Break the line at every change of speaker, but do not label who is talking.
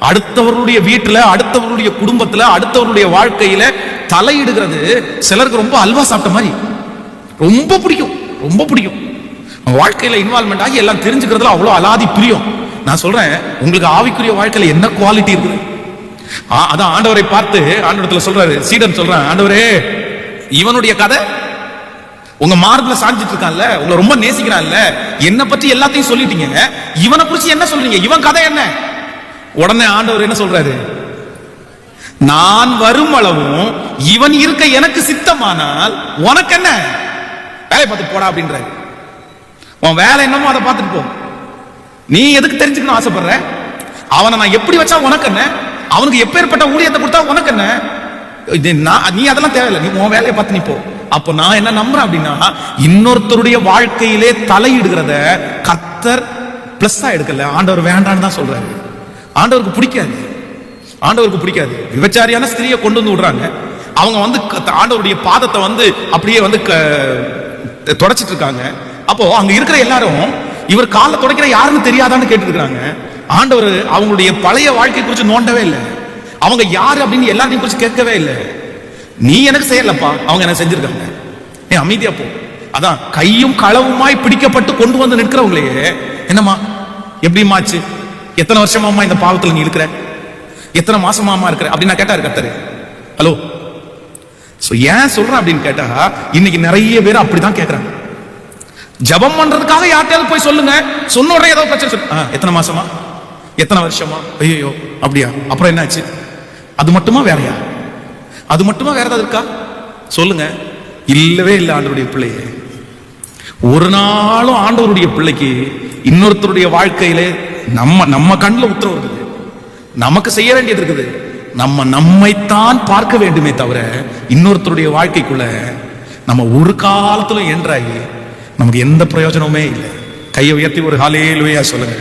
அடுத்தவர்களுடைய வீட்டுல, அடுத்தவர்களுடைய குடும்பத்துல, அடுத்தவர்களுடைய வாழ்க்கையில தலையிடுகிறது சிலருக்கு ரொம்ப அல்வா சாப்பிட்ட மாதிரி ரொம்ப பிடிக்கும், ரொம்ப பிடிக்கும். வாழ்க்கையில இன்வால்மெண்ட் ஆகி எல்லாம் தெரிஞ்சுக்கிறதுல அவ்வளவு அலாதி பிரியம். நான் சொல்றேன், உங்களுக்கு ஆவிக்குரிய வாழ்க்கையில என்ன குவாலிட்டி இருக்குது? அதான் ஆண்டவரை பார்த்து ஆண்டவரத்துல சொல்றாரு, சீடன் சொல்றான், ஆண்டவரே இவனுடைய கதை உங்க மார்புல சாஞ்சிட்டு இருக்கான்ல, உங்களை ரொம்ப நேசிக்கிறான்ல, என்ன பத்தி எல்லாத்தையும் சொல்லிட்டீங்க, இவனை குறிச்சு என்ன சொல்றீங்க, இவன் கதை என்ன? உடனே ஆண்டவர் என்ன சொல்றாரு, நான் வரும் அளவும் இவன் இருக்க எனக்கு சித்தமானால் உனக்கு என்ன, வேலையை பார்த்து போடா அப்படின்றாரு. உன் வேலை என்னமோ அதை பார்த்துட்டு போ, நீ எதுக்கு தெரிஞ்சுக்கணும் ஆசைப்படுற? அவனை நான் எப்படி வச்சா உனக்கு என்ன, அவனுக்கு எப்பேற்பட்ட ஊழியத்தை கொடுத்தா உனக்கு என்ன, நீ அதெல்லாம் தேவையில்லை, நீ உன் வேலையை பார்த்து நீ போ. அப்ப நான் என்ன நம்புறேன் அப்படின்னா, இன்னொருத்தருடைய வாழ்க்கையிலே தலையிடுகிறத கர்த்தர் பிளஸ்ஸா எடுக்கல, ஆண்டவர் வேண்டான்னு தான் சொல்றாரு. ஆண்டவருக்கு பிடிக்காது, ஆண்டவருக்கு பிடிக்காது. விபச்சாரியான ஸ்திரியை கொண்டு வந்து விடுறாங்க, அவங்க வந்து ஆண்டவருடைய பாதத்தை வந்து அப்படியே வந்து தொடச்சிட்டு இருக்காங்க. அப்போ அங்க இருக்கிற எல்லாரும் இவர் காலை துடைக்கிற யாருன்னு தெரியாதான்னு கேட்டு இருக்காங்க. ஆண்டவர் அவங்களுடைய பழைய வாழ்க்கை குறித்து நோண்டவே இல்லை, அவங்க யாரு அப்படின்னு எல்லாத்தையும் குறித்து கேட்கவே இல்லை. நீ எனக்கு செய்யலப்பா, அவங்க எனக்கு செஞ்சிருக்காங்க, நீ அமைதியா போ. அதான் கையும் களவுமாய் பிடிக்கப்பட்டு கொண்டு வந்து நிற்கிறவங்களே, என்னம்மா எப்படிமாச்சு, எத்தனை வருஷமாமா இந்த பாவத்துல நீ இருக்கிற, எத்தனை மாசமாமா இருக்கிற அப்படின்னு கேட்டாரு கர்த்தர். ஹலோ, ஏன் சொல்றேன் அப்படின்னு கேட்டா, இன்னைக்கு நிறைய பேர் அப்படிதான் கேட்கறாங்க. ஜபம் பண்றதுக்காக யார்ட்டையாவது போய் சொல்லுங்க, சொன்ன உடனே ஏதோ பிரச்சனை சொல்லு, எத்தனை மாசமா, எத்தனை வருஷமா, ஐயோ அப்படியா, அப்புறம் என்னாச்சு, அது மட்டுமா வேறையா, அது மட்டுமா வேற ஏதாவது இருக்கா சொல்லுங்க. இல்லவே இல்லை. ஆண்டவருடைய பிள்ளையே, ஒரு நாளும் ஆண்டவருடைய பிள்ளைக்கு இன்னொருத்தருடைய வாழ்க்கையிலே நம்ம கண்ணில் உத்தரவு இருக்குது, நமக்கு செய்ய வேண்டியது இருக்குது, நம்மைத்தான் பார்க்க வேண்டுமே தவிர இன்னொருத்தருடைய வாழ்க்கைக்குள்ள நம்ம ஒரு காலத்துல என்றாகி நமக்கு எந்த பிரயோஜனமுமே இல்லை. கையை உயர்த்தி ஒரு ஹல்லேலூயா சொல்லுங்க.